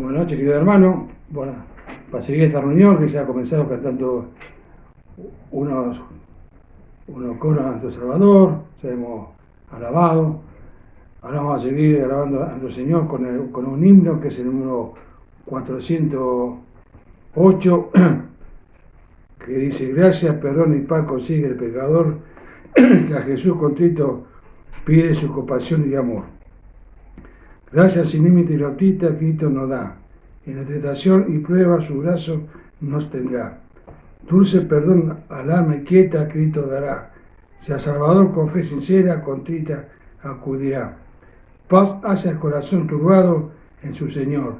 Buenas noches, querido hermano. Bueno, para seguir esta reunión que se ha comenzado cantando unos coros a nuestro Salvador, ya hemos alabado. Ahora vamos a seguir alabando a nuestro Señor con un himno que es el número 408, que dice: gracias, perdón y paz consigue el pecador, que a Jesús contrito pide su compasión y amor. Gracias sin límite y gratuita Cristo nos da. En la tentación y prueba su brazo nos tendrá. Dulce perdón al alma inquieta Cristo dará. Si al Salvador con fe sincera, contrita acudirá. Paz hacia el corazón turbado en su Señor,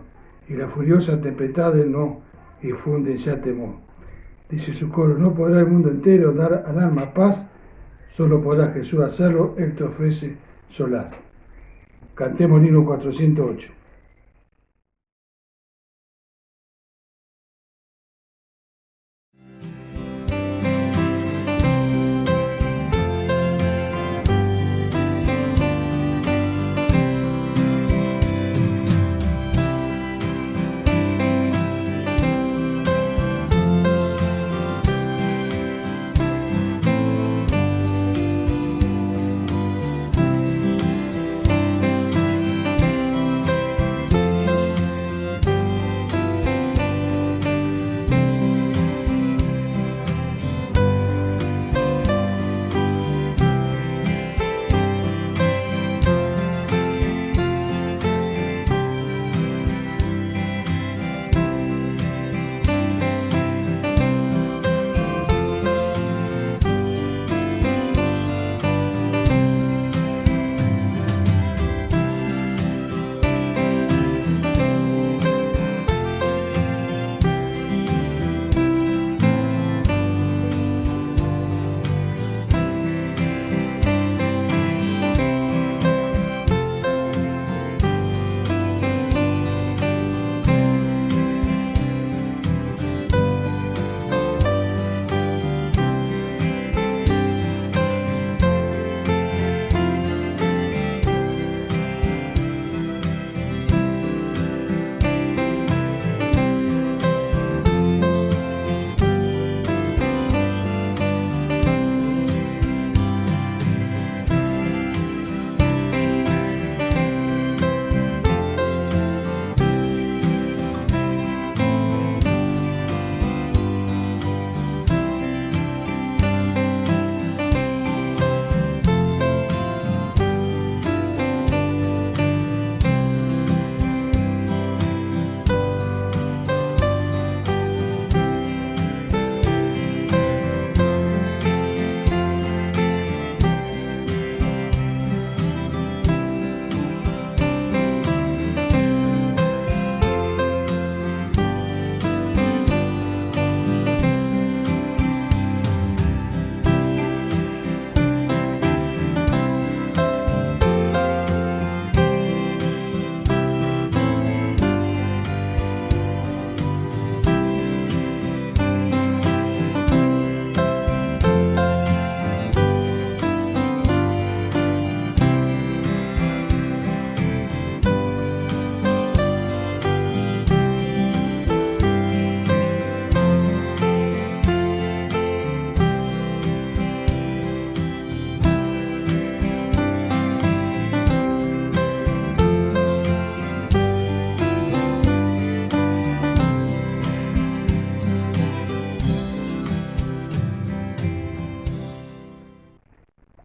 y la furiosa tempestad no infunde ya temor. Dice su coro: no podrá el mundo entero dar al alma paz, solo podrá Jesús hacerlo, Él te ofrece solaz. Cantemos el himno 408.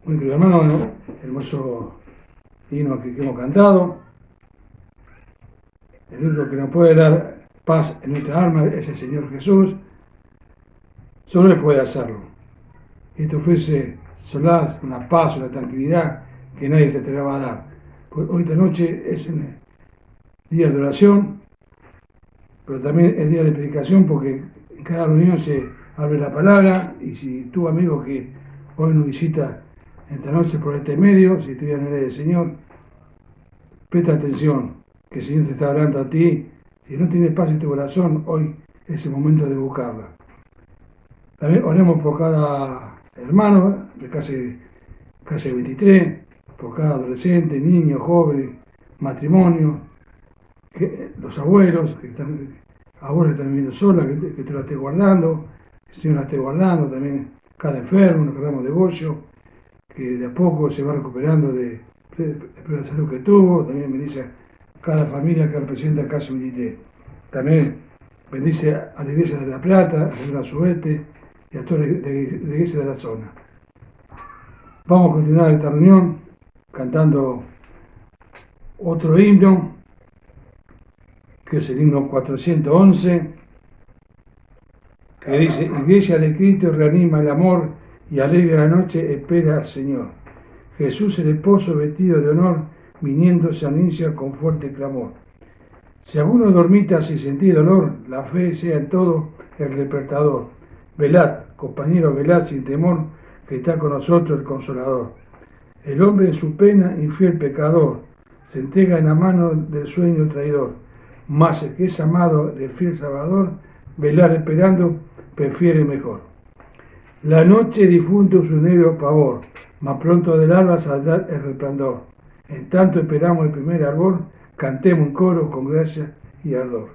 Muy querido hermano, hermoso himno que hemos cantado. El único que nos puede dar paz en nuestra alma es el Señor Jesús. Solo Él puede hacerlo. Y te ofrece solaz, una paz, una tranquilidad que nadie te la va a dar. Pues hoy esta noche es un día de oración, pero también es día de predicación, porque en cada reunión se abre la palabra. Y si tú, amigo, que hoy nos visita esta noche por este medio, si estuvieras en el del Señor, presta atención, que el Señor te está hablando a ti. Si no tienes paz en tu corazón, hoy es el momento de buscarla. También oremos por cada hermano de casi 23, por cada adolescente, niño, joven, matrimonio, que los abuelos, abuelos que están viviendo sola, que te la esté guardando, que el Señor la esté guardando, también cada enfermo, nos acordamos de Goyo, que de a poco se va recuperando de la salud que tuvo, también bendice cada familia que representa el caso 23. También bendice a la iglesia de La Plata, a la Subete y a toda la iglesia de la zona. Vamos a continuar esta reunión cantando otro himno, que es el himno 411, que dice: Iglesia de Cristo reanima el amor y alegre la noche espera al Señor. Jesús el esposo vestido de honor, viniendo se anuncia con fuerte clamor. Si alguno dormita sin sentir dolor, la fe sea en todo el despertador. Velad, compañeros, velad sin temor, que está con nosotros el Consolador. El hombre en su pena, infiel pecador, se entrega en la mano del sueño traidor. Mas el que es amado del fiel Salvador, velar esperando, prefiere mejor. La noche difunde su negro pavor, mas pronto del alba saldrá el resplandor. En tanto esperamos el primer árbol, cantemos un coro con gracia y ardor.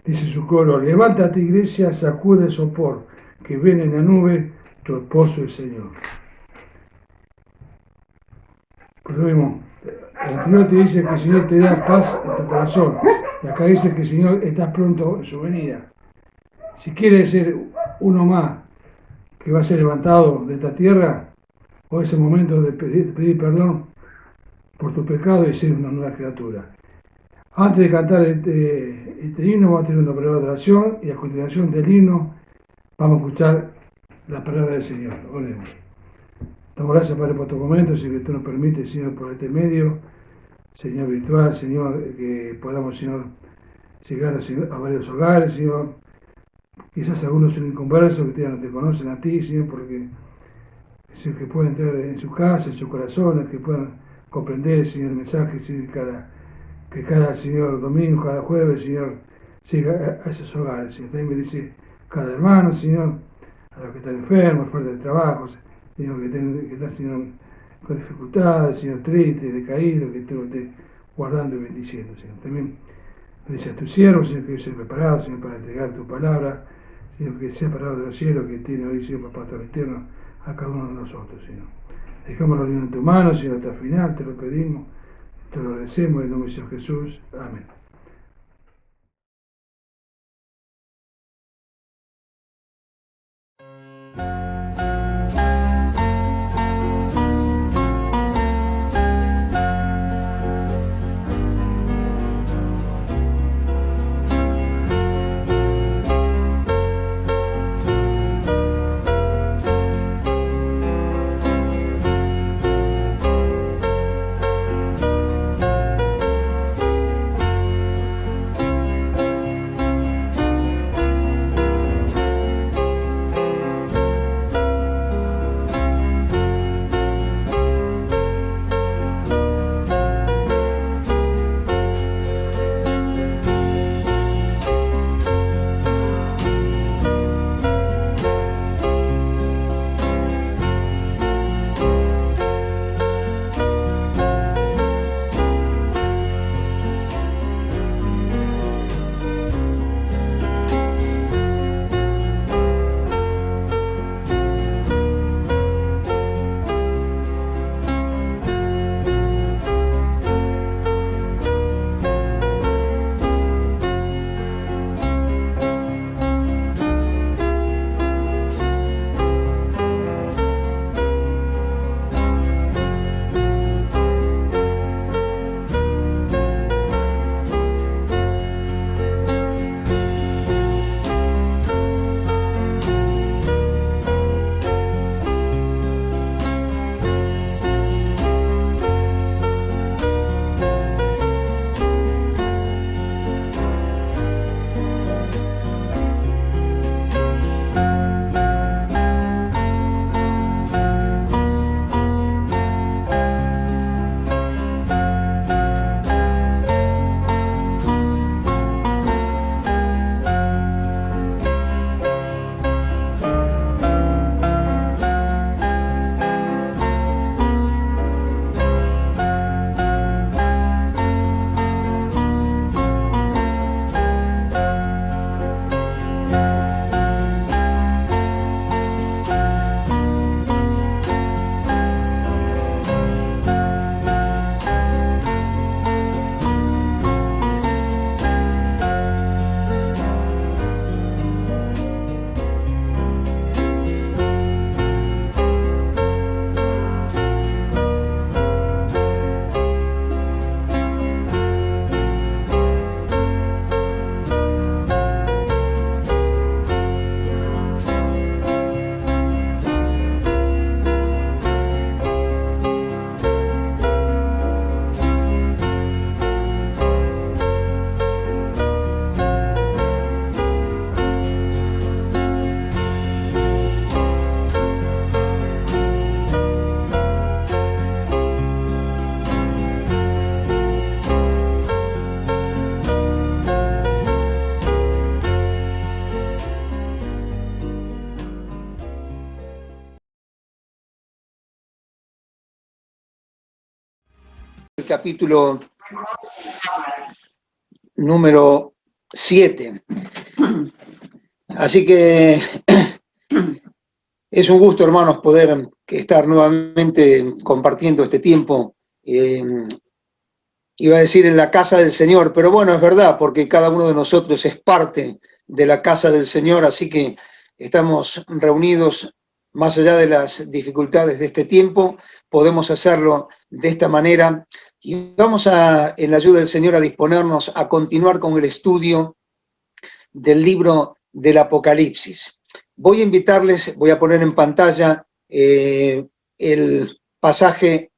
Dice su coro: levántate, iglesia, sacude el sopor, que viene en la nube tu esposo el Señor. Por lo mismo, el interior te dice que el Señor te da paz en tu corazón, y acá dice que el Señor está pronto en su venida. Si quieres ser uno más que va a ser levantado de esta tierra, o es el momento de pedir perdón por tu pecado y ser una nueva criatura. Antes de cantar este himno, vamos a tener una palabra de oración, y a continuación del himno vamos a escuchar la palabra del Señor. Oremos. Damos gracias, Padre, por estos momentos, y que tú nos permites, Señor, por este medio, Señor virtual, Señor, que podamos, Señor, llegar a varios hogares, Señor. Quizás algunos son inconversos, que no te conocen a ti, Señor, porque Señor, que puedan entrar en su casa, en sus corazones, que puedan comprender, Señor, el mensaje, Señor, que cada, Señor, domingo, cada jueves, Señor, llega a esos hogares, Señor. También me dice cada hermano, Señor, a los que están enfermos, fuera del trabajo, Señor, que están, Señor, con dificultades, Señor, triste, decaído, que tú estés guardando y bendiciendo, Señor. También bendice a tu siervo, Señor, que yo sea preparado, Señor, para entregar tu palabra, Señor, que sea palabra de los cielos, que tiene hoy, Señor, Papá eterno, a cada uno de nosotros, Señor. Dejamos la unión en tu mano, Señor, hasta el final, te lo pedimos, te lo agradecemos en el nombre de Señor Jesús. Amén. el capítulo número 7. Así que es un gusto, hermanos, poder estar nuevamente compartiendo este tiempo. Iba a decir en la casa del Señor, pero bueno, es verdad, porque cada uno de nosotros es parte de la casa del Señor, así que estamos reunidos más allá de las dificultades de este tiempo, podemos hacerlo de esta manera. Y vamos en la ayuda del Señor, a disponernos a continuar con el estudio del libro del Apocalipsis. Voy a invitarles, voy a poner en pantalla el pasaje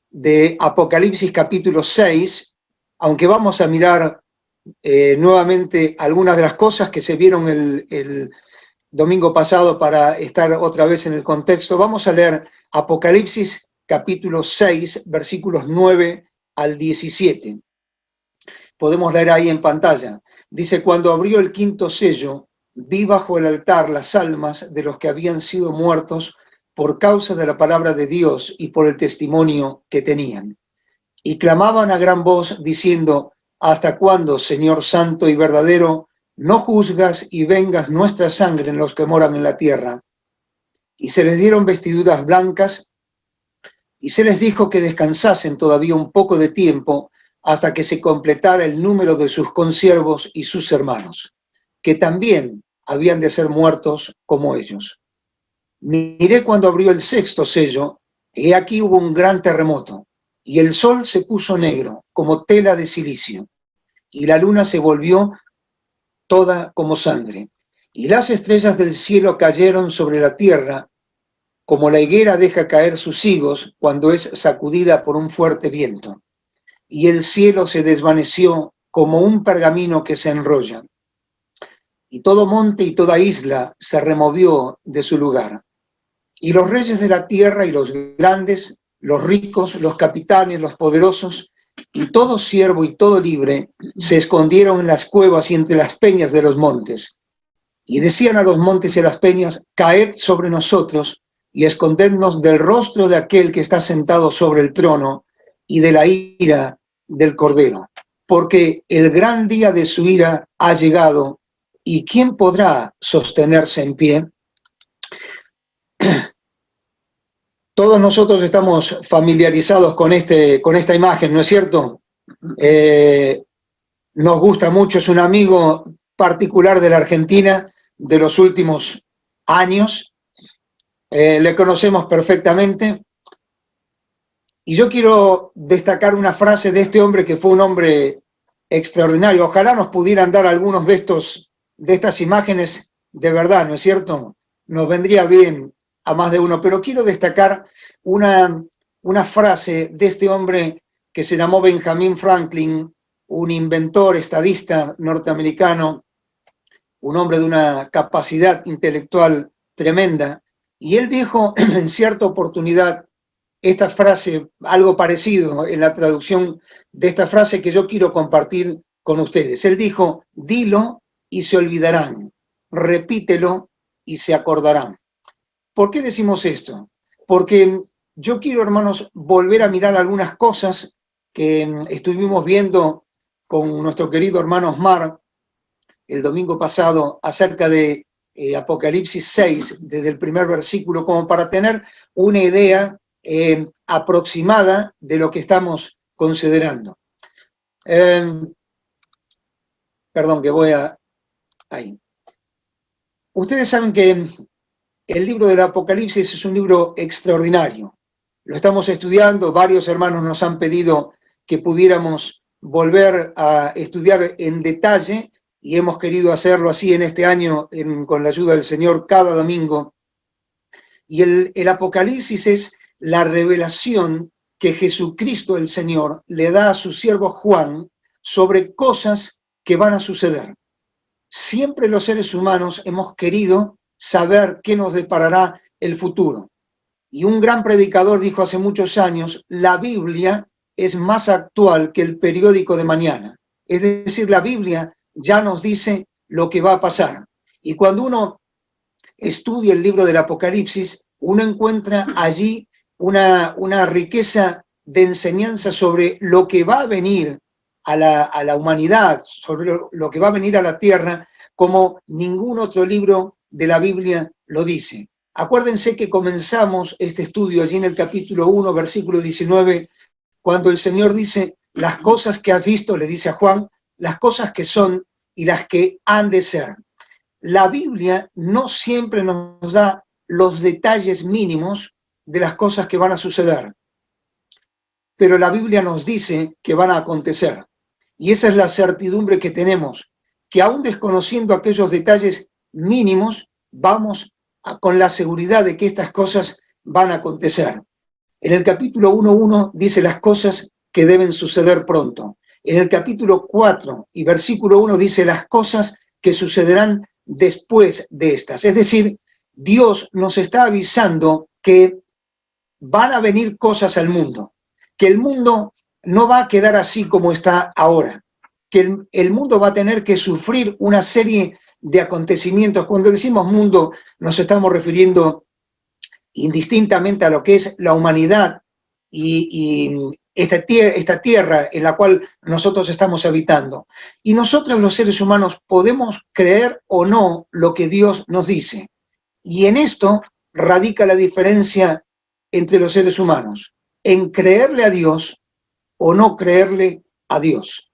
de Apocalipsis capítulo 6, aunque vamos a mirar nuevamente algunas de las cosas que se vieron el domingo pasado para estar otra vez en el contexto. Vamos a leer Apocalipsis capítulo 6, versículos 9 al 17. Podemos leer ahí en pantalla. Dice: cuando abrió el quinto sello, vi bajo el altar las almas de los que habían sido muertos por causa de la palabra de Dios y por el testimonio que tenían. Y clamaban a gran voz diciendo: ¿hasta cuándo, Señor santo y verdadero, no juzgas y vengas nuestra sangre en los que moran en la tierra? Y se les dieron vestiduras blancas y se les dijo que descansasen todavía un poco de tiempo hasta que se completara el número de sus consiervos y sus hermanos, que también habían de ser muertos como ellos. Miré cuando abrió el sexto sello, y aquí hubo un gran terremoto, y el sol se puso negro, como tela de silicio, y la luna se volvió toda como sangre, y las estrellas del cielo cayeron sobre la tierra, como la higuera deja caer sus higos cuando es sacudida por un fuerte viento, y el cielo se desvaneció como un pergamino que se enrolla, y todo monte y toda isla se removió de su lugar. Y los reyes de la tierra y los grandes, los ricos, los capitanes, los poderosos, y todo siervo y todo libre, se escondieron en las cuevas y entre las peñas de los montes. Y decían a los montes y a las peñas: caed sobre nosotros y escondednos del rostro de aquel que está sentado sobre el trono y de la ira del Cordero. Porque el gran día de su ira ha llegado, ¿y quién podrá sostenerse en pie? Todos nosotros estamos familiarizados con esta imagen, ¿no es cierto? Nos gusta mucho, es un amigo particular de la Argentina de los últimos años. Le conocemos perfectamente. Y yo quiero destacar una frase de este hombre que fue un hombre extraordinario. Ojalá nos pudieran dar algunos de estas imágenes de verdad, ¿no es cierto? Nos vendría bien a más de uno, pero quiero destacar una frase de este hombre que se llamó Benjamin Franklin, un inventor, estadista norteamericano, un hombre de una capacidad intelectual tremenda, y él dijo en cierta oportunidad esta frase, algo parecido en la traducción de esta frase que yo quiero compartir con ustedes. Él dijo: dilo y se olvidarán, repítelo y se acordarán. ¿Por qué decimos esto? Porque yo quiero, hermanos, volver a mirar algunas cosas que estuvimos viendo con nuestro querido hermano Osmar el domingo pasado acerca de Apocalipsis 6, desde el primer versículo, como para tener una idea aproximada de lo que estamos considerando. Perdón, que voy ahí. Ustedes saben que el libro del Apocalipsis es un libro extraordinario. Lo estamos estudiando, varios hermanos nos han pedido que pudiéramos volver a estudiar en detalle y hemos querido hacerlo así en este año con la ayuda del Señor cada domingo. Y el Apocalipsis es la revelación que Jesucristo el Señor le da a su siervo Juan sobre cosas que van a suceder. Siempre los seres humanos hemos querido saber qué nos deparará el futuro. Y un gran predicador dijo hace muchos años: la Biblia es más actual que el periódico de mañana. Es decir, la Biblia ya nos dice lo que va a pasar. Y cuando uno estudia el libro del Apocalipsis, uno encuentra allí una riqueza de enseñanza sobre lo que va a venir a la humanidad, sobre lo que va a venir a la tierra, como ningún otro libro de la Biblia lo dice. Acuérdense que comenzamos este estudio allí en el capítulo 1, versículo 19, cuando el Señor dice, las cosas que has visto, le dice a Juan, las cosas que son y las que han de ser. La Biblia no siempre nos da los detalles mínimos de las cosas que van a suceder, pero la Biblia nos dice que van a acontecer. Y esa es la certidumbre que tenemos, que aún desconociendo aquellos detalles mínimos, vamos con la seguridad de que estas cosas van a acontecer. En el capítulo 1.1 dice las cosas que deben suceder pronto. En el capítulo 4 y versículo 1 dice las cosas que sucederán después de estas. Es decir, Dios nos está avisando que van a venir cosas al mundo, que el mundo no va a quedar así como está ahora, que el mundo va a tener que sufrir una serie de acontecimientos. Cuando decimos mundo, nos estamos refiriendo indistintamente a lo que es la humanidad y esta tierra en la cual nosotros estamos habitando. Y nosotros los seres humanos podemos creer o no lo que Dios nos dice. Y en esto radica la diferencia entre los seres humanos, en creerle a Dios o no creerle a Dios.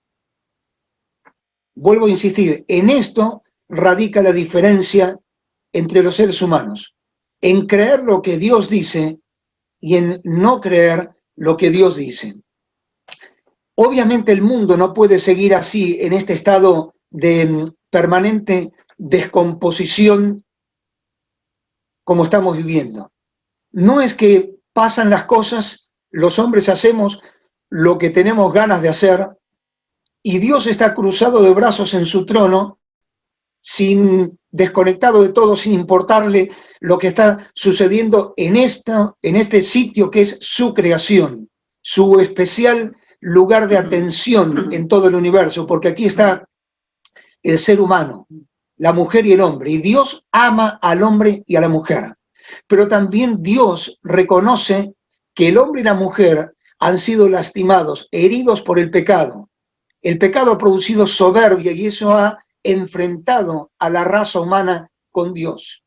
Vuelvo a insistir, en esto radica la diferencia entre los seres humanos, en creer lo que Dios dice y en no creer lo que Dios dice. Obviamente el mundo no puede seguir así en este estado de permanente descomposición como estamos viviendo. No es que pasan las cosas, los hombres hacemos lo que tenemos ganas de hacer y Dios está cruzado de brazos en su trono, desconectado de todo, sin importarle lo que está sucediendo en este sitio que es su creación, su especial lugar de atención en todo el universo, porque aquí está el ser humano, la mujer y el hombre, y Dios ama al hombre y a la mujer. Pero también Dios reconoce que el hombre y la mujer han sido lastimados, heridos por el pecado. El pecado ha producido soberbia y eso ha enfrentado a la raza humana con Dios.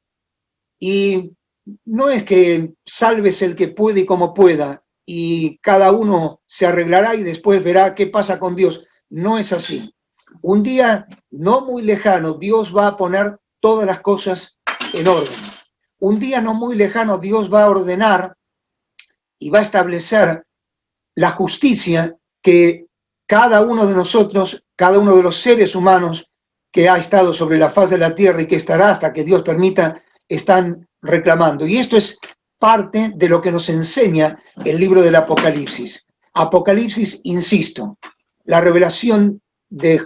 Y no es que salves el que puede y como pueda y cada uno se arreglará y después verá qué pasa con Dios. No es así. Un día no muy lejano Dios va a poner todas las cosas en orden. Un día no muy lejano Dios va a ordenar y va a establecer la justicia que cada uno de nosotros, cada uno de los seres humanos que ha estado sobre la faz de la tierra y que estará hasta que Dios permita, están reclamando. Y esto es parte de lo que nos enseña el libro del Apocalipsis. Apocalipsis, insisto, la revelación del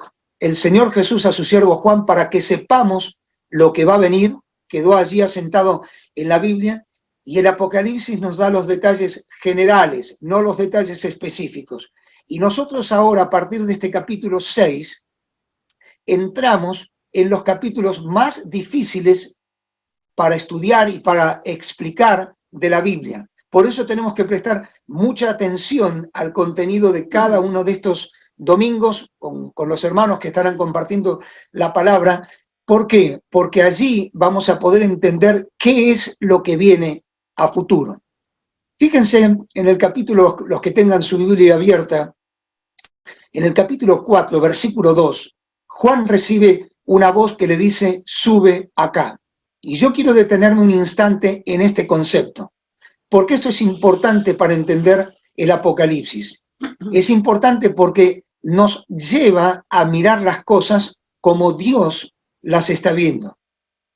Señor Jesús a su siervo Juan para que sepamos lo que va a venir, quedó allí asentado en la Biblia, y el Apocalipsis nos da los detalles generales, no los detalles específicos. Y nosotros ahora, a partir de este capítulo 6, entramos en los capítulos más difíciles para estudiar y para explicar de la Biblia. Por eso tenemos que prestar mucha atención al contenido de cada uno de estos domingos con los hermanos que estarán compartiendo la palabra. ¿Por qué? Porque allí vamos a poder entender qué es lo que viene a futuro. Fíjense en el capítulo, los que tengan su Biblia abierta, en el capítulo 4, versículo 2, Juan recibe una voz que le dice, sube acá. Y yo quiero detenerme un instante en este concepto, porque esto es importante para entender el Apocalipsis. Es importante porque nos lleva a mirar las cosas como Dios las está viendo.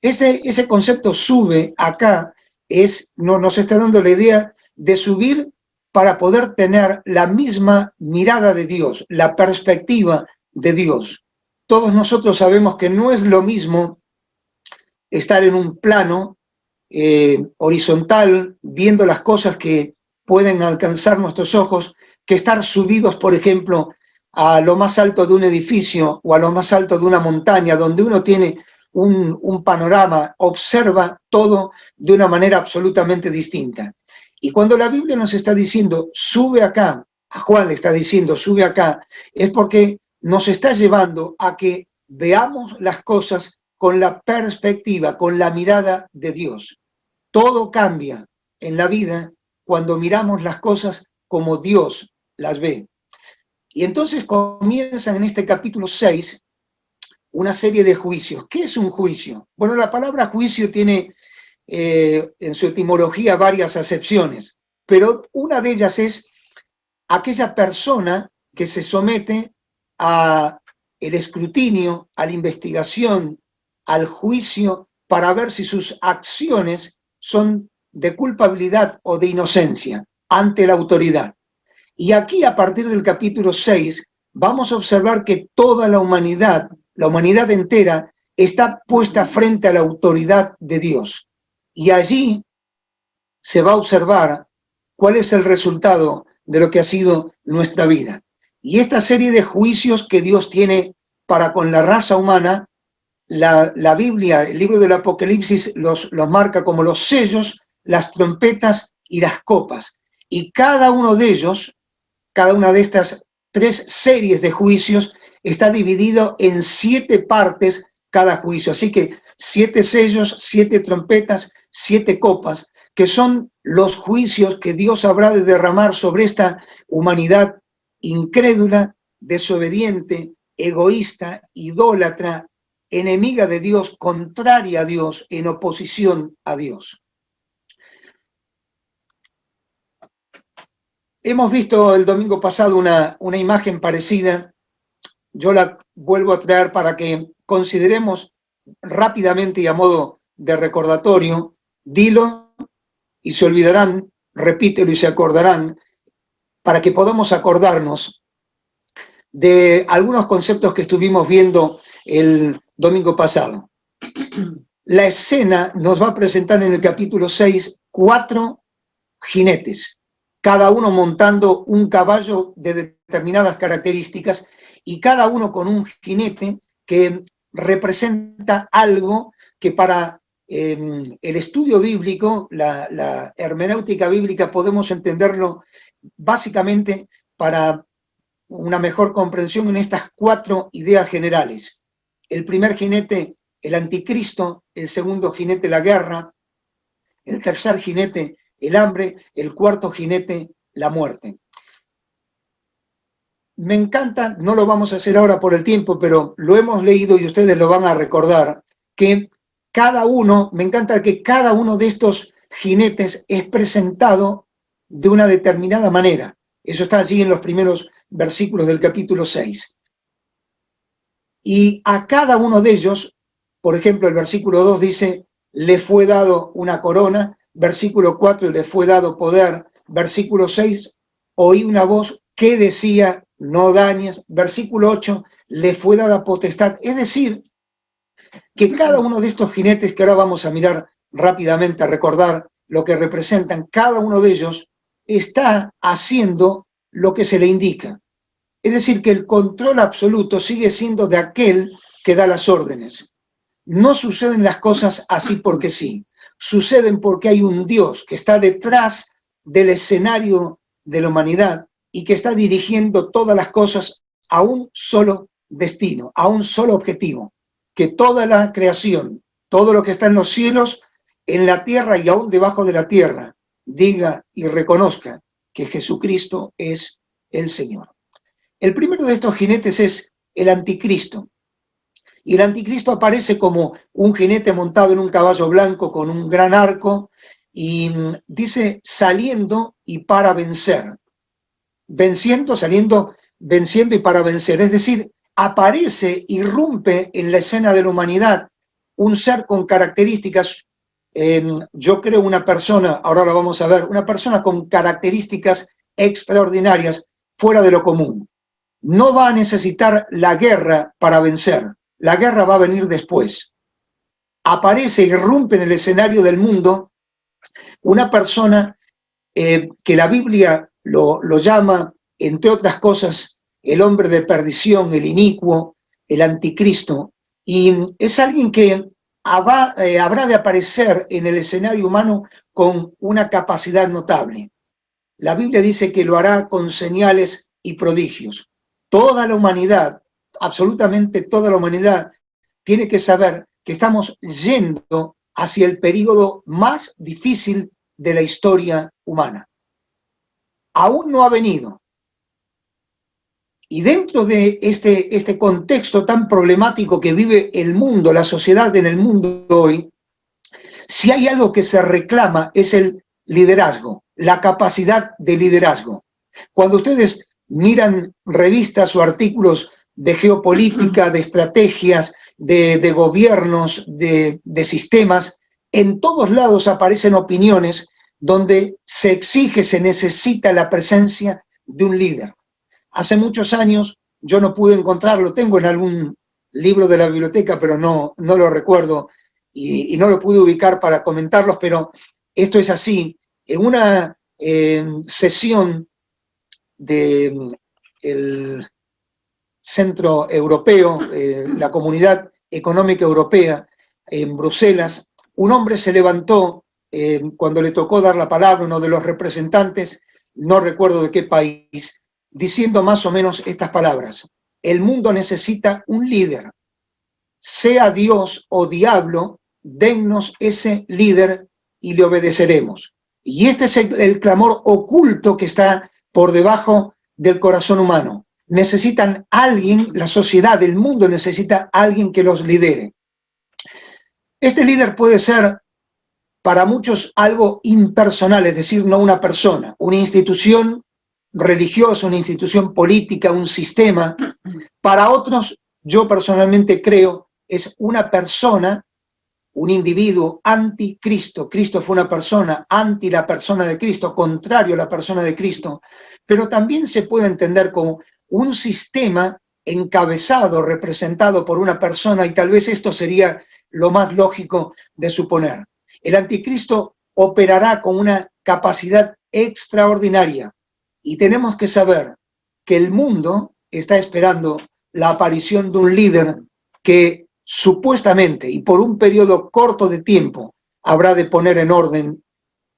Ese concepto sube acá nos está dando la idea de subir para poder tener la misma mirada de Dios, la perspectiva de Dios. Todos nosotros sabemos que no es lo mismo estar en un plano horizontal, viendo las cosas que pueden alcanzar nuestros ojos, que estar subidos, por ejemplo, a lo más alto de un edificio o a lo más alto de una montaña, donde uno tiene un panorama, observa todo de una manera absolutamente distinta. Y cuando la Biblia nos está diciendo, sube acá, a Juan le está diciendo, sube acá, es porque nos está llevando a que veamos las cosas con la perspectiva, con la mirada de Dios. Todo cambia en la vida cuando miramos las cosas como Dios las ve. Y entonces comienzan en este capítulo 6 una serie de juicios. ¿Qué es un juicio? Bueno, la palabra juicio tiene en su etimología varias acepciones, pero una de ellas es aquella persona que se somete a el escrutinio, a la investigación, al juicio, para ver si sus acciones son de culpabilidad o de inocencia ante la autoridad. Y aquí, a partir del capítulo 6, vamos a observar que toda la humanidad entera, está puesta frente a la autoridad de Dios. Y allí se va a observar cuál es el resultado de lo que ha sido nuestra vida. Y esta serie de juicios que Dios tiene para con la raza humana, la Biblia, el libro del Apocalipsis, los marca como los sellos, las trompetas y las copas. Y cada uno de ellos, cada una de estas 3 series de juicios, está dividido en 7 partes cada juicio. Así que 7 sellos, 7 trompetas, 7 copas, que son los juicios que Dios habrá de derramar sobre esta humanidad incrédula, desobediente, egoísta, idólatra, enemiga de Dios, contraria a Dios, en oposición a Dios. Hemos visto el domingo pasado una imagen parecida. Yo la vuelvo a traer para que consideremos rápidamente y a modo de recordatorio. Dilo y se olvidarán, repítelo y se acordarán, para que podamos acordarnos de algunos conceptos que estuvimos viendo el domingo pasado. La escena nos va a presentar en el capítulo 6 4 jinetes, cada uno montando un caballo de determinadas características y cada uno con un jinete que representa algo que para el estudio bíblico, la hermenéutica bíblica, podemos entenderlo básicamente para una mejor comprensión en estas 4 ideas generales. El primer jinete, el anticristo; el segundo jinete, la guerra; el tercer jinete, el hambre; el cuarto jinete, la muerte. Me encanta, no lo vamos a hacer ahora por el tiempo, pero lo hemos leído y ustedes lo van a recordar, que me encanta que cada uno de estos jinetes es presentado de una determinada manera. Eso está allí en los primeros versículos del capítulo 6. Y a cada uno de ellos, por ejemplo, el versículo 2 dice, le fue dado una corona; versículo 4, le fue dado poder; versículo 6, oí una voz que decía, no dañes; versículo 8, le fue dada potestad. Es decir, que cada uno de estos jinetes, que ahora vamos a mirar rápidamente, a recordar lo que representan, cada uno de ellos está haciendo lo que se le indica. Es decir, que el control absoluto sigue siendo de aquel que da las órdenes. No suceden las cosas así porque sí. Suceden porque hay un Dios que está detrás del escenario de la humanidad y que está dirigiendo todas las cosas a un solo destino, a un solo objetivo. Que toda la creación, todo lo que está en los cielos, en la tierra y aún debajo de la tierra, diga y reconozca que Jesucristo es el Señor. El primero de estos jinetes es el anticristo. Y el anticristo aparece como un jinete montado en un caballo blanco con un gran arco y dice saliendo y para vencer. Venciendo, saliendo, venciendo y para vencer. Es decir, aparece, irrumpe en la escena de la humanidad un ser con características, yo creo una persona, ahora lo vamos a ver, una persona con características extraordinarias, fuera de lo común. No va a necesitar la guerra para vencer. La guerra va a venir después. Aparece, irrumpe en el escenario del mundo una persona que la Biblia lo llama, entre otras cosas, el hombre de perdición, el inicuo, el anticristo. Y es alguien que habrá de aparecer en el escenario humano con una capacidad notable. La Biblia dice que lo hará con señales y prodigios. Toda la humanidad, absolutamente toda la humanidad, tiene que saber que estamos yendo hacia el período más difícil de la historia humana. Aún no ha venido. Y dentro de este contexto tan problemático que vive el mundo, la sociedad en el mundo hoy, si hay algo que se reclama es el liderazgo, la capacidad de liderazgo. Cuando ustedes miran revistas o artículos de geopolítica, de estrategias, de gobiernos, de sistemas, en todos lados aparecen opiniones donde se exige, se necesita la presencia de un líder. Hace muchos años yo no pude encontrarlo, tengo en algún libro de la biblioteca, pero no lo recuerdo y no lo pude ubicar para comentarlos, pero esto es así. En una sesión del Centro Europeo, la Comunidad Económica Europea, en Bruselas, un hombre se levantó cuando le tocó dar la palabra a uno de los representantes, no recuerdo de qué país, diciendo más o menos estas palabras: el mundo necesita un líder, sea Dios o diablo, dennos ese líder y le obedeceremos. Y este es el clamor oculto que está por debajo del corazón humano. Necesitan alguien, la sociedad, el mundo necesita alguien que los lidere. Este líder puede ser para muchos algo impersonal, es decir, no una persona, una institución religiosa, una institución política, un sistema. Para otros, yo personalmente creo, es una persona, un individuo anticristo. Cristo fue una persona, anti la persona de Cristo, contrario a la persona de Cristo, pero también se puede entender como un sistema encabezado, representado por una persona, y tal vez esto sería lo más lógico de suponer. El anticristo operará con una capacidad extraordinaria y tenemos que saber que el mundo está esperando la aparición de un líder que supuestamente y por un periodo corto de tiempo habrá de poner en orden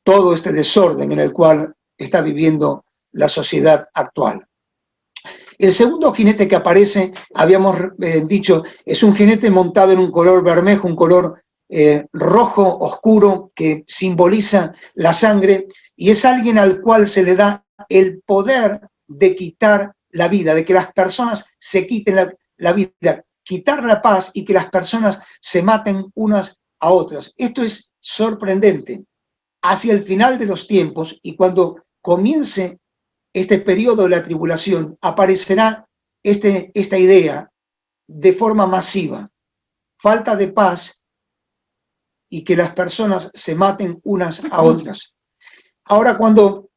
todo este desorden en el cual está viviendo la sociedad actual. El segundo jinete que aparece, habíamos dicho, es un jinete montado en un color bermejo, un color rojo oscuro que simboliza la sangre, y es alguien al cual se le da el poder de quitar la vida, de que las personas se quiten la vida, quitar la paz y que las personas se maten unas a otras. Esto es sorprendente. Hacia el final de los tiempos y cuando comience este periodo de la tribulación, aparecerá esta idea de forma masiva: falta de paz y que las personas se maten unas a otras. Ahora, cuando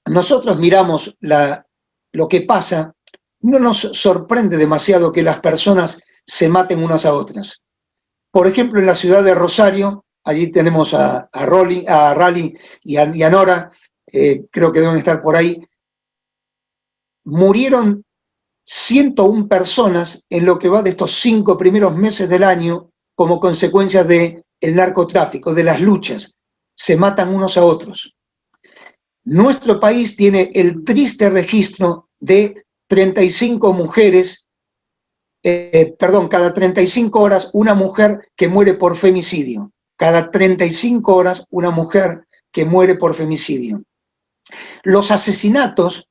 nosotros miramos lo que pasa, no nos sorprende demasiado que las personas se maten unas a otras. Por ejemplo, en la ciudad de Rosario, allí tenemos a Rally y a Nora, creo que deben estar por ahí, murieron 101 personas en lo que va de estos 5 primeros meses del año como consecuencia del narcotráfico, de las luchas. Se matan unos a otros. Nuestro país tiene el triste registro de 35 mujeres, cada 35 horas una mujer que muere por femicidio. Cada 35 horas una mujer que muere por femicidio. Los asesinatos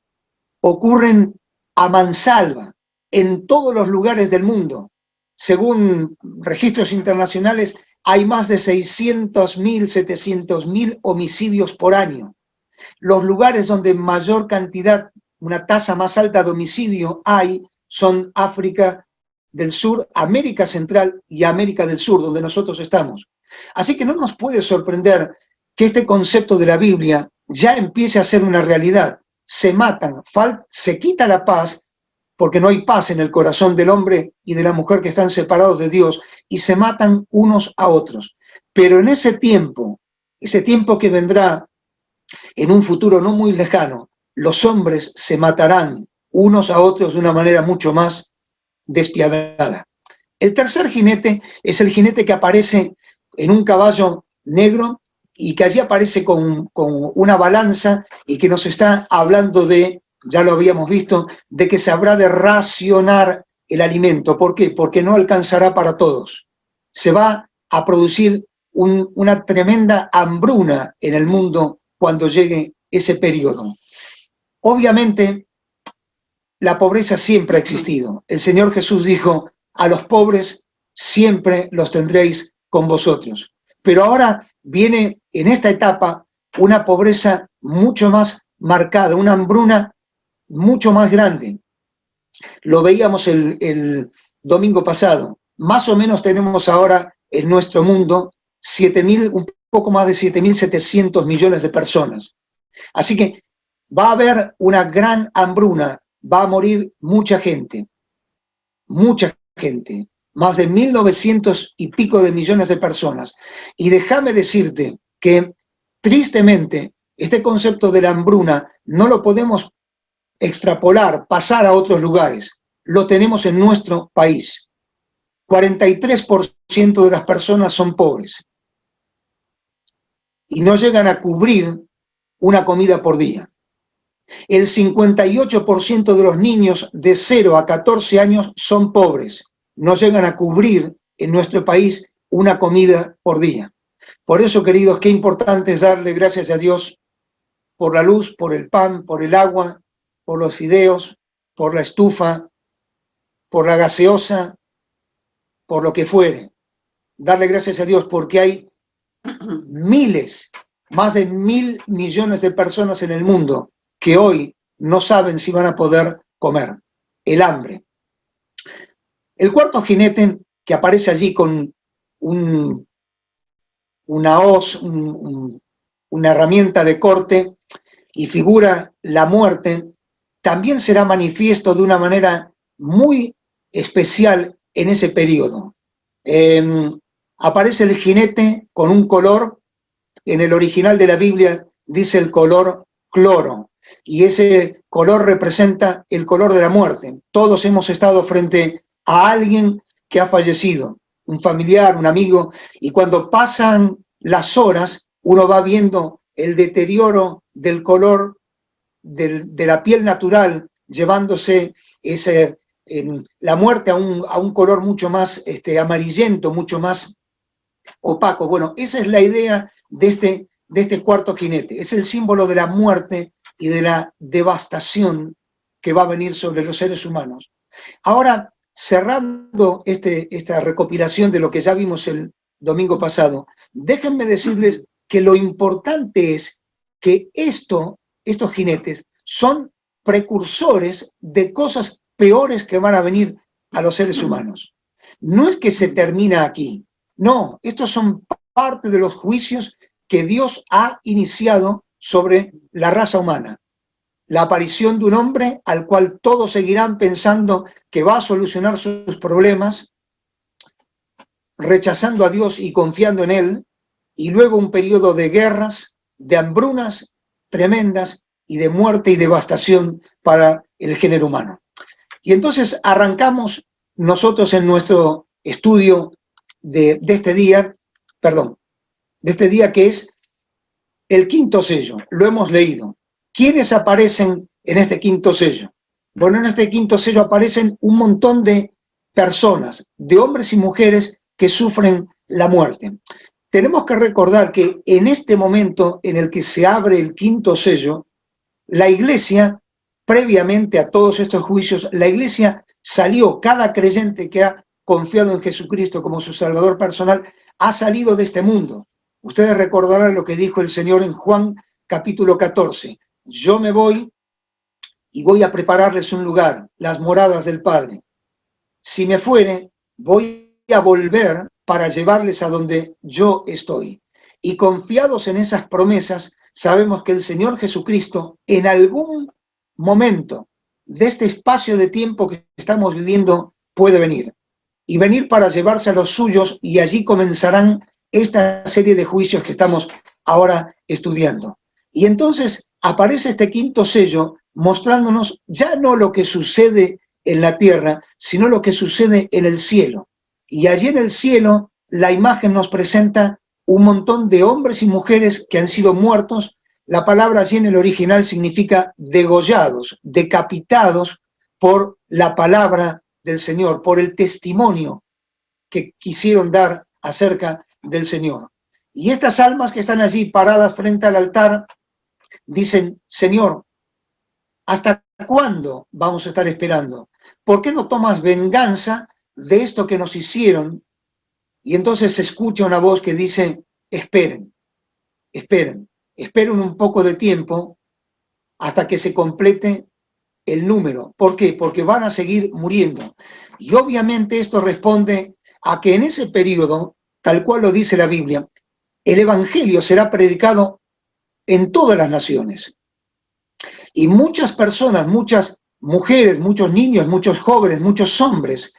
ocurren a mansalva en todos los lugares del mundo. Según registros internacionales, hay más de 600.000, 700.000 homicidios por año. Los lugares donde mayor cantidad, una tasa más alta de homicidio hay, son África del Sur, América Central y América del Sur, donde nosotros estamos. Así que no nos puede sorprender que este concepto de la Biblia ya empiece a ser una realidad. Se matan, se quita la paz, porque no hay paz en el corazón del hombre y de la mujer que están separados de Dios, y se matan unos a otros. Pero en ese tiempo que vendrá en un futuro no muy lejano, los hombres se matarán unos a otros de una manera mucho más despiadada. El tercer jinete es el jinete que aparece en un caballo negro y que allí aparece con una balanza y que nos está hablando de, ya lo habíamos visto, de que se habrá de racionar el alimento. ¿Por qué? Porque no alcanzará para todos. Se va a producir una tremenda hambruna en el mundo cuando llegue ese periodo. Obviamente, la pobreza siempre ha existido. El Señor Jesús dijo, a los pobres siempre los tendréis con vosotros. Pero ahora viene en esta etapa una pobreza mucho más marcada, una hambruna mucho más grande. Lo veíamos el domingo pasado. Más o menos tenemos ahora en nuestro mundo un poco más de 7.700 millones de personas. Así que va a haber una gran hambruna, va a morir mucha gente, más de 1.900 y pico de millones de personas. Y déjame decirte que, tristemente, este concepto de la hambruna no lo podemos extrapolar, pasar a otros lugares. Lo tenemos en nuestro país. 43% de las personas son pobres y no llegan a cubrir una comida por día. El 58% de los niños de 0 a 14 años son pobres, no llegan a cubrir en nuestro país una comida por día. Por eso, queridos, qué importante es darle gracias a Dios por la luz, por el pan, por el agua, por los fideos, por la estufa, por la gaseosa, por lo que fuere. Darle gracias a Dios porque hay miles, más de 1.000 millones de personas en el mundo que hoy no saben si van a poder comer. El hambre. El cuarto jinete que aparece allí con una hoz, una herramienta de corte y figura la muerte, también será manifiesto de una manera muy especial en ese periodo. Aparece el jinete con un color, en el original de la Biblia dice el color cloro, y ese color representa el color de la muerte. Todos hemos estado frente a alguien que ha fallecido, un familiar, un amigo, y cuando pasan las horas, uno va viendo el deterioro del color de la piel natural, llevándose la muerte a un color mucho más amarillento, mucho más opaco. Bueno, esa es la idea de este cuarto jinete. Es el símbolo de la muerte y de la devastación que va a venir sobre los seres humanos. Ahora, cerrando esta recopilación de lo que ya vimos el domingo pasado, déjenme decirles que lo importante es que estos jinetes son precursores de cosas peores que van a venir a los seres humanos. No es que se termina aquí, no, estos son parte de los juicios que Dios ha iniciado sobre la raza humana. La aparición de un hombre al cual todos seguirán pensando que va a solucionar sus problemas, rechazando a Dios y confiando en Él, y luego un periodo de guerras, de hambrunas tremendas y de muerte y devastación para el género humano. Y entonces arrancamos nosotros en nuestro estudio de este día que es el quinto sello. Lo hemos leído. ¿Quiénes aparecen en este quinto sello? Bueno, en este quinto sello aparecen un montón de personas, de hombres y mujeres que sufren la muerte. Tenemos que recordar que en este momento en el que se abre el quinto sello, la Iglesia, previamente a todos estos juicios, la Iglesia salió, cada creyente que ha confiado en Jesucristo como su Salvador personal, ha salido de este mundo. Ustedes recordarán lo que dijo el Señor en Juan capítulo 14. Yo me voy y voy a prepararles un lugar, las moradas del Padre. Si me fuere, voy a volver para llevarles a donde yo estoy. Y confiados en esas promesas, sabemos que el Señor Jesucristo en algún momento de este espacio de tiempo que estamos viviendo puede venir. Y venir para llevarse a los suyos, y allí comenzarán esta serie de juicios que estamos ahora estudiando. Y entonces aparece este quinto sello mostrándonos ya no lo que sucede en la tierra, sino lo que sucede en el cielo. Y allí en el cielo la imagen nos presenta un montón de hombres y mujeres que han sido muertos. La palabra allí en el original significa degollados, decapitados por la palabra del Señor, por el testimonio que quisieron dar acerca del Señor. Y estas almas que están allí paradas frente al altar dicen: Señor, ¿hasta cuándo vamos a estar esperando? ¿Por qué no tomas venganza de esto que nos hicieron? Y entonces se escucha una voz que dice: esperen, esperen, esperen un poco de tiempo hasta que se complete el número. ¿Por qué? Porque van a seguir muriendo. Y obviamente esto responde a que en ese periodo, tal cual lo dice la Biblia, el Evangelio será predicado en todas las naciones. Y muchas personas, muchas mujeres, muchos niños, muchos jóvenes, muchos hombres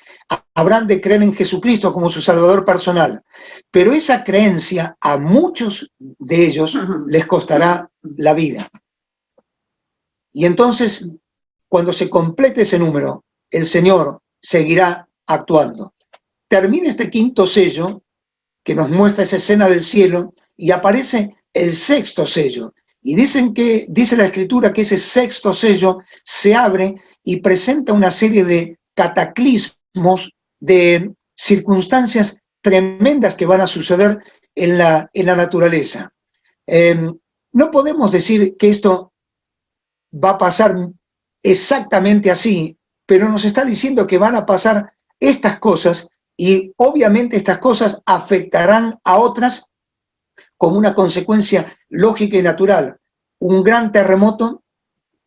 habrán de creer en Jesucristo como su Salvador personal. Pero esa creencia a muchos de ellos les costará la vida. Y entonces, cuando se complete ese número, el Señor seguirá actuando. Termina este quinto sello, que nos muestra esa escena del cielo, y aparece el sexto sello. Y dice la Escritura que ese sexto sello se abre y presenta una serie de cataclismos, de circunstancias tremendas que van a suceder en la naturaleza. No podemos decir que esto va a pasar exactamente así, pero nos está diciendo que van a pasar estas cosas, y obviamente estas cosas afectarán a otras como una consecuencia lógica y natural. Un gran terremoto,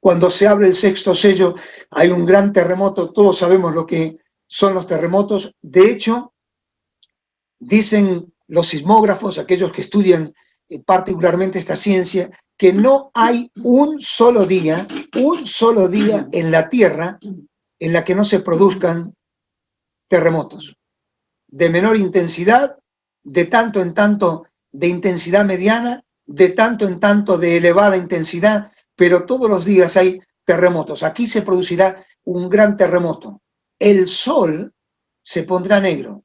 cuando se abre el sexto sello, hay un gran terremoto, todos sabemos lo que son los terremotos. De hecho, dicen los sismógrafos, aquellos que estudian particularmente esta ciencia, que no hay un solo día en la Tierra en la que no se produzcan terremotos. De menor intensidad, de tanto en tanto de intensidad mediana, de tanto en tanto de elevada intensidad, pero todos los días hay terremotos. Aquí se producirá un gran terremoto. El sol se pondrá negro.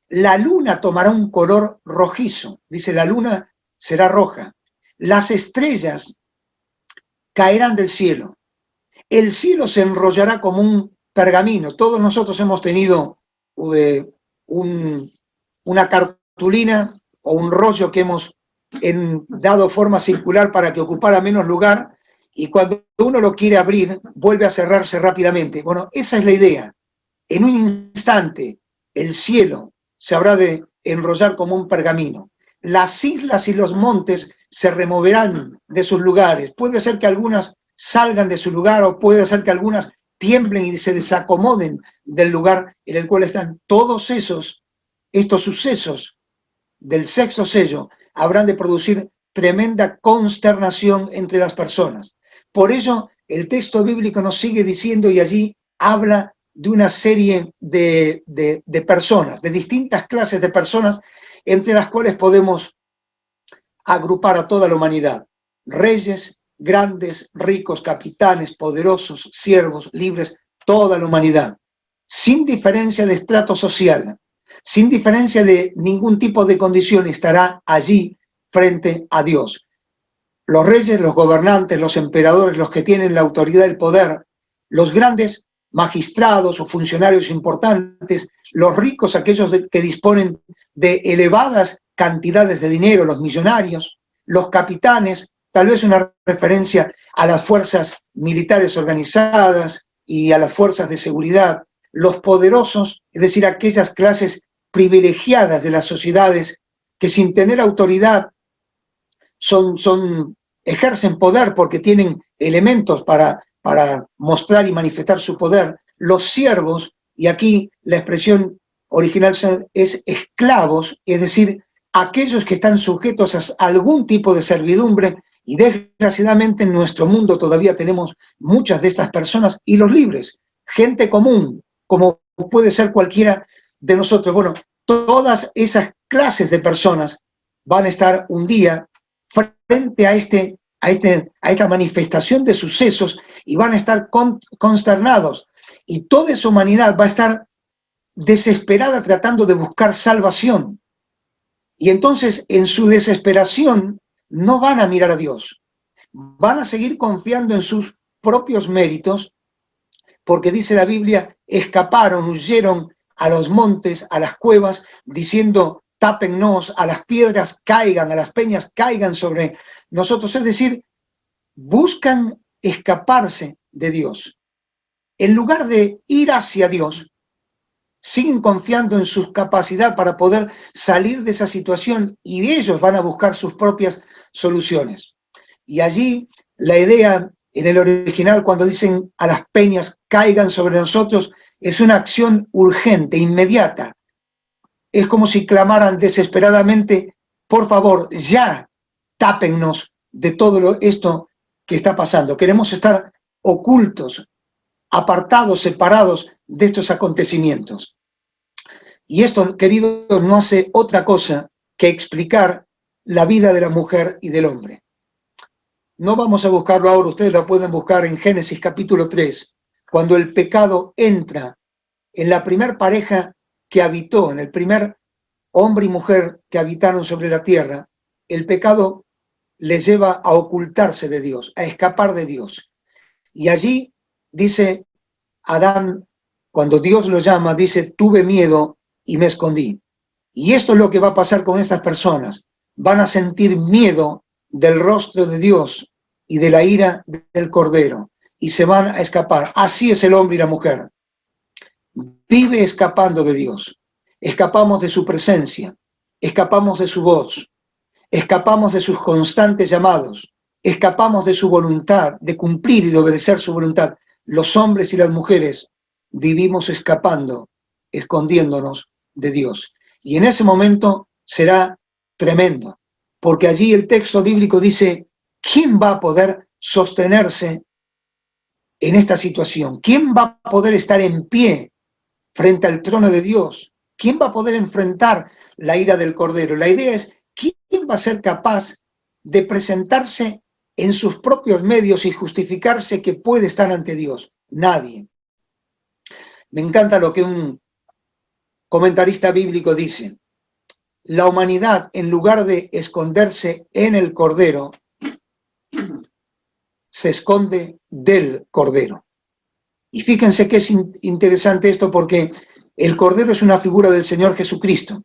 La luna tomará un color rojizo. Dice, la luna será roja. Las estrellas caerán del cielo. El cielo se enrollará como un pergamino. Todos nosotros hemos tenido una cartulina o un rollo que hemos dado forma circular para que ocupara menos lugar, y cuando uno lo quiere abrir, vuelve a cerrarse rápidamente. Bueno, esa es la idea. En un instante, el cielo se habrá de enrollar como un pergamino. Las islas y los montes se removerán de sus lugares. Puede ser que algunas salgan de su lugar, o puede ser que algunas tiemblen y se desacomoden del lugar en el cual están. Todos estos sucesos del sexto sello habrán de producir tremenda consternación entre las personas. Por ello, el texto bíblico nos sigue diciendo, y allí habla de una serie de personas, de distintas clases de personas, entre las cuales podemos agrupar a toda la humanidad: reyes, grandes, ricos, capitanes, poderosos, siervos, libres, toda la humanidad, sin diferencia de estrato social, sin diferencia de ningún tipo de condición, estará allí frente a Dios. Los reyes, los gobernantes, los emperadores, los que tienen la autoridad, el poder, los grandes magistrados o funcionarios importantes, los ricos, aquellos que disponen de elevadas cantidades de dinero, los millonarios, los capitanes, tal vez una referencia a las fuerzas militares organizadas y a las fuerzas de seguridad, los poderosos, es decir, aquellas clases privilegiadas de las sociedades que sin tener autoridad ejercen poder porque tienen elementos para mostrar y manifestar su poder. Los siervos, y aquí la expresión original es esclavos, es decir, aquellos que están sujetos a algún tipo de servidumbre, y desgraciadamente en nuestro mundo todavía tenemos muchas de estas personas. Y los libres, gente común, como puede ser cualquiera de nosotros. Bueno, todas esas clases de personas van a estar un día frente a esta manifestación de sucesos, y van a estar consternados, y toda esa humanidad va a estar desesperada tratando de buscar salvación. Y entonces en su desesperación no van a mirar a Dios, van a seguir confiando en sus propios méritos, porque dice la Biblia, escaparon, huyeron a los montes, a las cuevas, diciendo, tápennos, a las piedras caigan, a las peñas caigan sobre nosotros. Es decir, buscan escaparse de Dios. En lugar de ir hacia Dios, siguen confiando en su capacidad para poder salir de esa situación y ellos van a buscar sus propias soluciones. Y allí la idea en el original, cuando dicen a las peñas caigan sobre nosotros, es una acción urgente, inmediata. Es como si clamaran desesperadamente, por favor, ya tápennos de todo esto que está pasando. Queremos estar ocultos, apartados, separados de estos acontecimientos. Y esto, queridos, no hace otra cosa que explicar la vida de la mujer y del hombre. No vamos a buscarlo ahora, ustedes lo pueden buscar en Génesis capítulo 3, cuando el pecado entra en la primer pareja que habitó, en el primer hombre y mujer que habitaron sobre la tierra. El pecado les lleva a ocultarse de Dios, a escapar de Dios. Y allí dice Adán, cuando Dios lo llama, dice, tuve miedo y me escondí. Y esto es lo que va a pasar con estas personas. Van a sentir miedo del rostro de Dios y de la ira del Cordero y se van a escapar. Así es el hombre y la mujer. Vive escapando de Dios. Escapamos de su presencia, escapamos de su voz, escapamos de sus constantes llamados, escapamos de su voluntad, de cumplir y de obedecer su voluntad. Los hombres y las mujeres vivimos escapando, escondiéndonos de Dios. Y en ese momento será tremendo, porque allí el texto bíblico dice, ¿quién va a poder sostenerse en esta situación? ¿Quién va a poder estar en pie frente al trono de Dios? ¿Quién va a poder enfrentar la ira del Cordero? La idea es, ¿quién va a ser capaz de presentarse en sus propios medios y justificarse que puede estar ante Dios? Nadie. Me encanta lo que un comentarista bíblico dice. La humanidad, en lugar de esconderse en el Cordero, se esconde del Cordero. Y fíjense que es interesante esto porque el Cordero es una figura del Señor Jesucristo.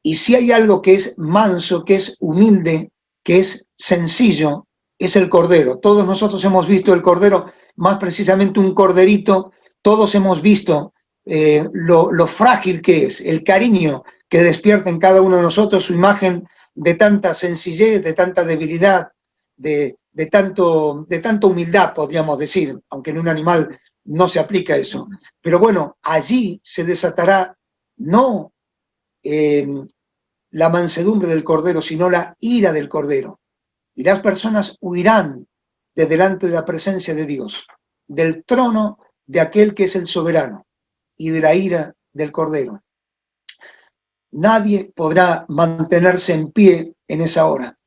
Y si hay algo que es manso, que es humilde, que es sencillo, es el Cordero. Todos nosotros hemos visto el Cordero, más precisamente un corderito. Todos hemos visto lo frágil que es, el cariño que despierta en cada uno de nosotros, su imagen de tanta sencillez, de tanta debilidad, de tanta humildad, podríamos decir, aunque en un animal no se aplica eso. Pero bueno, allí se desatará no la mansedumbre del Cordero, sino la ira del Cordero. Y las personas huirán de delante de la presencia de Dios, del trono de aquel que es el soberano y de la ira del Cordero. Nadie podrá mantenerse en pie en esa hora.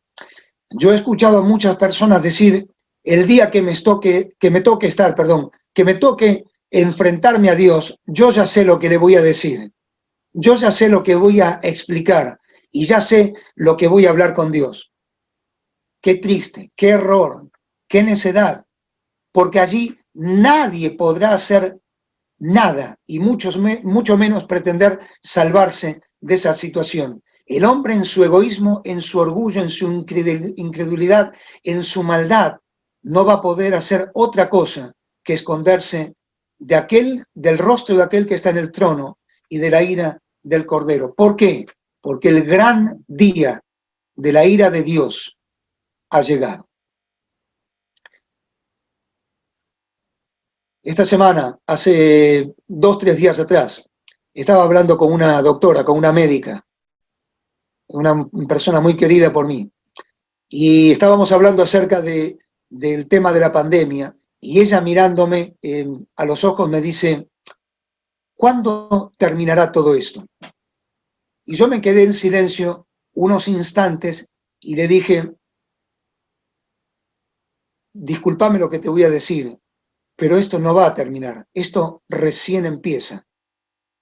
Yo he escuchado a muchas personas decir, el día que me toque enfrentarme a Dios, yo ya sé lo que le voy a decir, yo ya sé lo que voy a explicar y ya sé lo que voy a hablar con Dios. Qué triste, qué error, qué necedad, porque allí nadie podrá hacer nada y mucho menos pretender salvarse de esa situación. El hombre en su egoísmo, en su orgullo, en su incredulidad, en su maldad, no va a poder hacer otra cosa que esconderse del rostro de aquel que está en el trono y de la ira del Cordero. ¿Por qué? Porque el gran día de la ira de Dios ha llegado. Esta semana, hace 2 o 3 días atrás, estaba hablando con una doctora, con una médica, una persona muy querida por mí, y estábamos hablando acerca del tema de la pandemia, y ella mirándome a los ojos me dice, ¿cuándo terminará todo esto? Y yo me quedé en silencio unos instantes y le dije, discúlpame lo que te voy a decir, pero esto no va a terminar, esto recién empieza.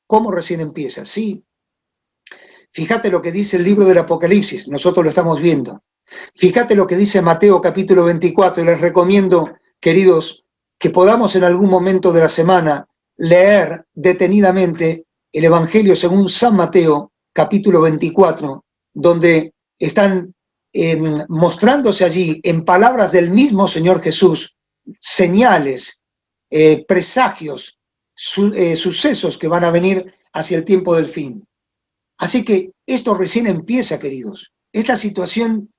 ¿Cómo recién empieza? Sí. Fíjate lo que dice el libro del Apocalipsis, nosotros lo estamos viendo. Fíjate lo que dice Mateo capítulo 24, y les recomiendo, queridos, que podamos en algún momento de la semana leer detenidamente el Evangelio según San Mateo capítulo 24, donde están mostrándose allí en palabras del mismo Señor Jesús señales, presagios, sucesos que van a venir hacia el tiempo del fin. Así que esto recién empieza, queridos. Esta situación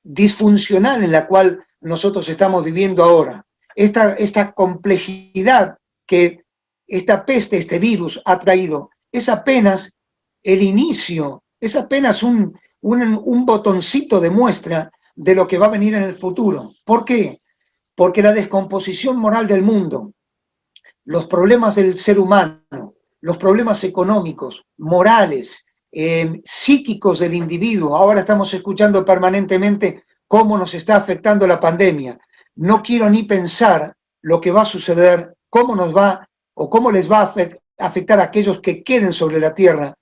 disfuncional en la cual nosotros estamos viviendo ahora, esta complejidad que esta peste, este virus ha traído, es apenas el inicio, es apenas un botoncito de muestra de lo que va a venir en el futuro. ¿Por qué? Porque la descomposición moral del mundo, los problemas del ser humano, los problemas económicos, morales, psíquicos del individuo. Ahora estamos escuchando permanentemente cómo nos está afectando la pandemia. No quiero ni pensar lo que va a suceder, cómo nos va o cómo les va a afectar a aquellos que queden sobre la tierra,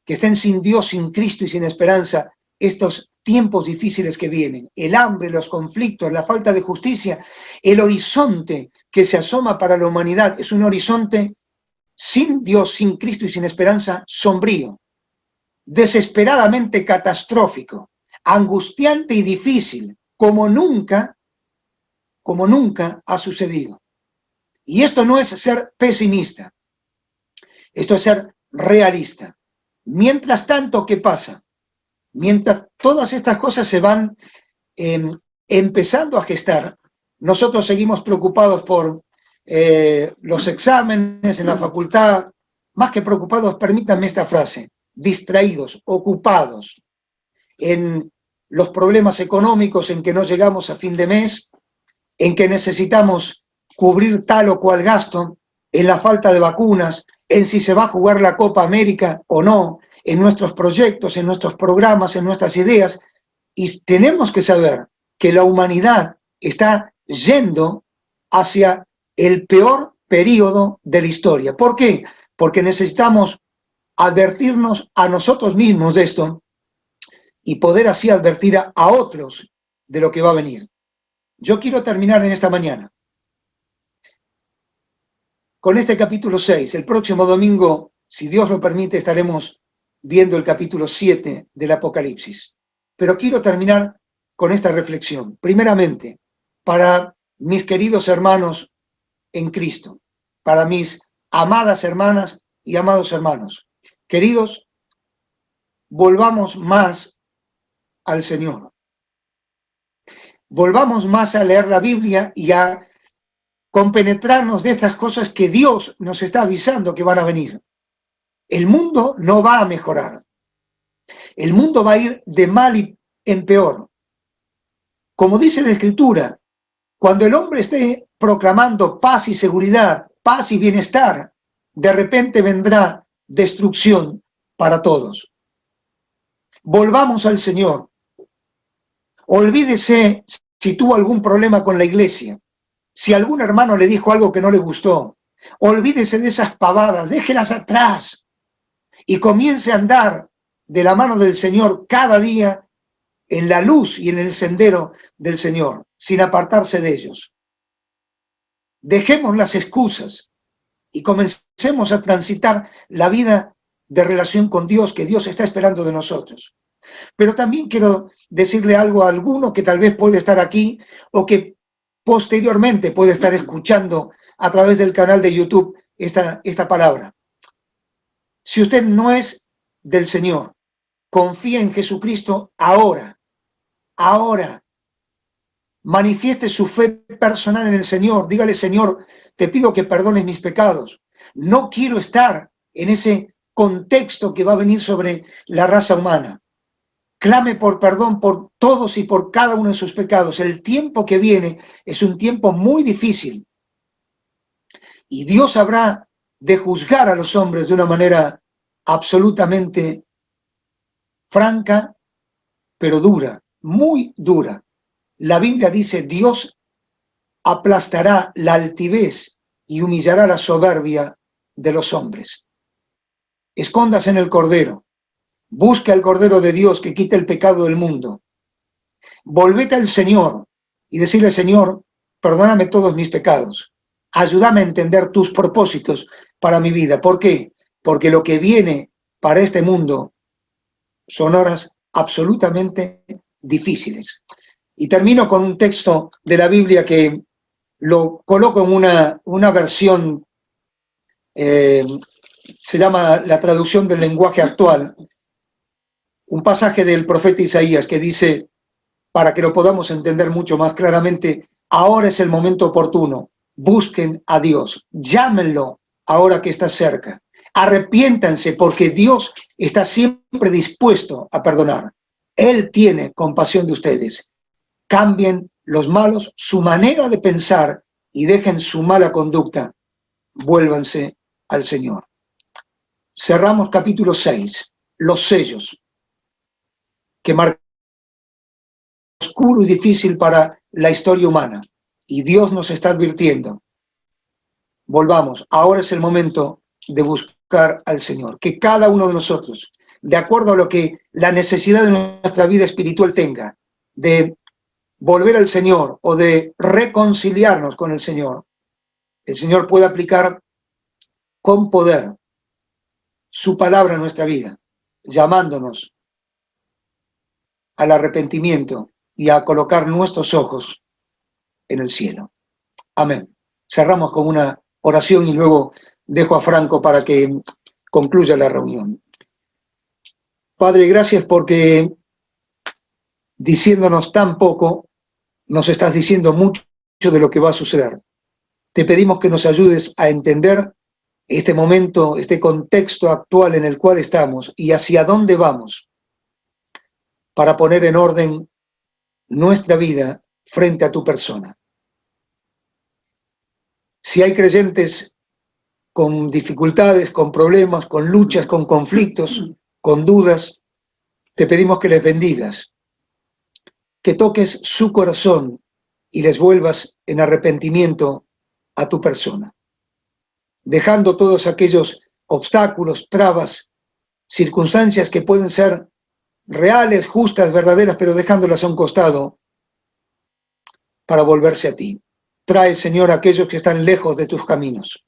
que estén sin Dios, sin Cristo y sin esperanza, estos tiempos difíciles que vienen. El hambre, los conflictos, la falta de justicia, el horizonte que se asoma para la humanidad es un horizonte sin Dios, sin Cristo y sin esperanza, sombrío, desesperadamente catastrófico, angustiante y difícil, como nunca ha sucedido. Y esto no es ser pesimista, esto es ser realista. Mientras tanto, ¿qué pasa? Mientras todas estas cosas se van empezando a gestar, nosotros seguimos preocupados por los exámenes en la facultad, más que preocupados, permítanme esta frase, distraídos, ocupados en los problemas económicos, en que no llegamos a fin de mes, en que necesitamos cubrir tal o cual gasto, en la falta de vacunas, en si se va a jugar la Copa América o no, en nuestros proyectos, en nuestros programas, en nuestras ideas. Y tenemos que saber que la humanidad está yendo hacia el peor periodo de la historia. ¿Por qué? Porque necesitamos advertirnos a nosotros mismos de esto y poder así advertir a otros de lo que va a venir. Yo quiero terminar en esta mañana con este capítulo 6. El próximo domingo, si Dios lo permite, estaremos viendo el capítulo 7 del Apocalipsis. Pero quiero terminar con esta reflexión. Primeramente, para mis queridos hermanos en Cristo, para mis amadas hermanas y amados hermanos. Queridos, volvamos más al Señor. Volvamos más a leer la Biblia y a compenetrarnos de estas cosas que Dios nos está avisando que van a venir. El mundo no va a mejorar. El mundo va a ir de mal en peor. Como dice la Escritura, cuando el hombre esté proclamando paz y seguridad, paz y bienestar, de repente vendrá destrucción para todos. Volvamos al Señor. Olvídese si tuvo algún problema con la iglesia, si algún hermano le dijo algo que no le gustó. Olvídese de esas pavadas, déjelas atrás y comience a andar de la mano del Señor cada día en la luz y en el sendero del Señor, sin apartarse de ellos. Dejemos las excusas y comencemos a transitar la vida de relación con Dios que Dios está esperando de nosotros. Pero también quiero decirle algo a alguno que tal vez puede estar aquí o que posteriormente puede estar escuchando a través del canal de YouTube esta palabra. Si usted no es del Señor, confía en Jesucristo ahora. Manifieste su fe personal en el Señor. Dígale: Señor, te pido que perdones mis pecados. No quiero estar en ese contexto que va a venir sobre la raza humana. Clame por perdón por todos y por cada uno de sus pecados. El tiempo que viene es un tiempo muy difícil. Y Dios habrá de juzgar a los hombres de una manera absolutamente franca, pero dura, muy dura. La Biblia dice: Dios aplastará la altivez y humillará la soberbia de los hombres. Escóndase en el Cordero. Busca al Cordero de Dios que quita el pecado del mundo. Volvete al Señor y decirle, Señor, perdóname todos mis pecados. Ayúdame a entender tus propósitos para mi vida. ¿Por qué? Porque lo que viene para este mundo son horas absolutamente difíciles. Y termino con un texto de la Biblia que lo coloco en una versión, se llama la traducción del lenguaje actual, un pasaje del profeta Isaías que dice, para que lo podamos entender mucho más claramente, ahora es el momento oportuno, busquen a Dios, llámenlo ahora que está cerca, arrepiéntanse porque Dios está siempre dispuesto a perdonar. Él tiene compasión de ustedes. Cambien los malos su manera de pensar y dejen su mala conducta. Vuélvanse al Señor. Cerramos capítulo 6, los sellos, que marcan oscuro y difícil para la historia humana. Y Dios nos está advirtiendo. Volvamos, ahora es el momento de buscar al Señor. Que cada uno de nosotros, de acuerdo a lo que la necesidad de nuestra vida espiritual tenga, de volver al Señor o de reconciliarnos con el Señor puede aplicar con poder su palabra en nuestra vida, llamándonos al arrepentimiento y a colocar nuestros ojos en el cielo. Amén. Cerramos con una oración y luego dejo a Franco para que concluya la reunión. Padre, gracias porque diciéndonos tan poco, nos estás diciendo mucho de lo que va a suceder. Te pedimos que nos ayudes a entender este momento, este contexto actual en el cual estamos y hacia dónde vamos para poner en orden nuestra vida frente a tu persona. Si hay creyentes con dificultades, con problemas, con luchas, con conflictos, con dudas, te pedimos que les bendigas, que toques su corazón y les vuelvas en arrepentimiento a tu persona, dejando todos aquellos obstáculos, trabas, circunstancias que pueden ser reales, justas, verdaderas, pero dejándolas a un costado para volverse a ti. Trae, Señor, a aquellos que están lejos de tus caminos.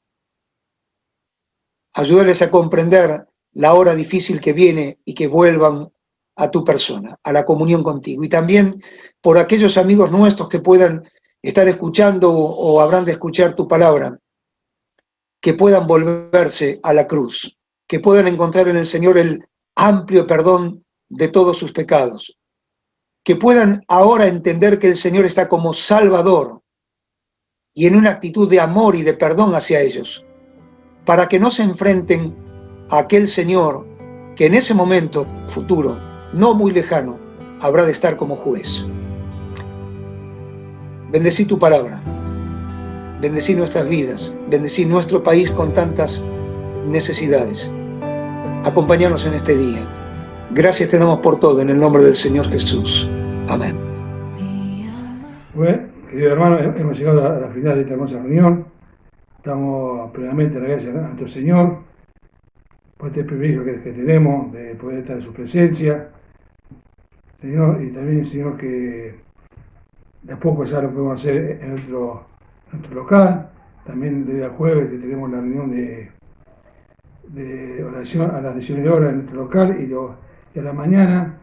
Ayúdales a comprender la hora difícil que viene y que vuelvan a tu persona, a la comunión contigo. Y también por aquellos amigos nuestros que puedan estar escuchando o habrán de escuchar tu palabra, que puedan volverse a la cruz, que puedan encontrar en el Señor el amplio perdón de todos sus pecados, que puedan ahora entender que el Señor está como Salvador y en una actitud de amor y de perdón hacia ellos, para que no se enfrenten a aquel Señor que en ese momento futuro, no muy lejano, habrá de estar como juez. Bendecí tu palabra, bendecí nuestras vidas, bendecí nuestro país con tantas necesidades. Acompáñanos en este día. Gracias te damos por todo en el nombre del Señor Jesús. Amén. Bueno, queridos hermanos, hemos llegado a la final de esta hermosa reunión. Estamos plenamente agradecidos a nuestro Señor por este privilegio que tenemos de poder estar en su presencia, Señor, y también, Señor, que de a poco ya lo podemos hacer en nuestro local. También el día jueves tenemos la reunión de oración a las 19 horas en nuestro local y a la mañana,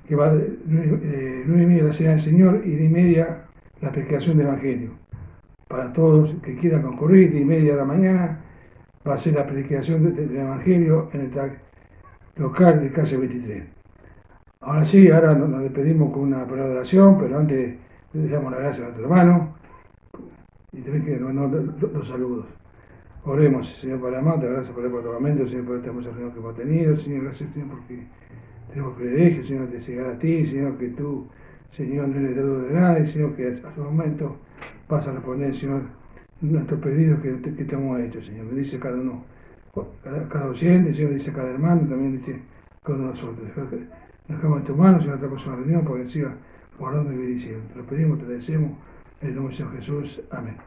que va de 9:30 la cena del Señor y 10:30 la predicación del Evangelio. Para todos que quieran concurrir, 10:30 de la mañana va a ser la predicación del Evangelio en el local de Casa 23. Ahora sí, ahora nos despedimos con una palabra de oración, pero antes le damos las gracias a nuestro hermano y también que los saludos. Oremos, Señor, para amarte, gracias por el parlamento, Señor, por esta hermosa reunión que hemos tenido, Señor, gracias, Señor, porque tenemos privilegio, Señor, de llegar a ti, Señor, que tú, Señor, no eres deudo de nadie, Señor, que a su momento vas a responder, Señor, nuestros pedidos que te hemos hecho, Señor. Bendice cada uno, cada oyente, Señor, dice cada hermano, también dice cada uno de nosotros. Nos dejamos en tus manos, Señor, otra próxima reunión, para que siga guardando y bendiciendo. Te lo pedimos, te lo agradecemos, en el nombre de Señor Jesús. Amén.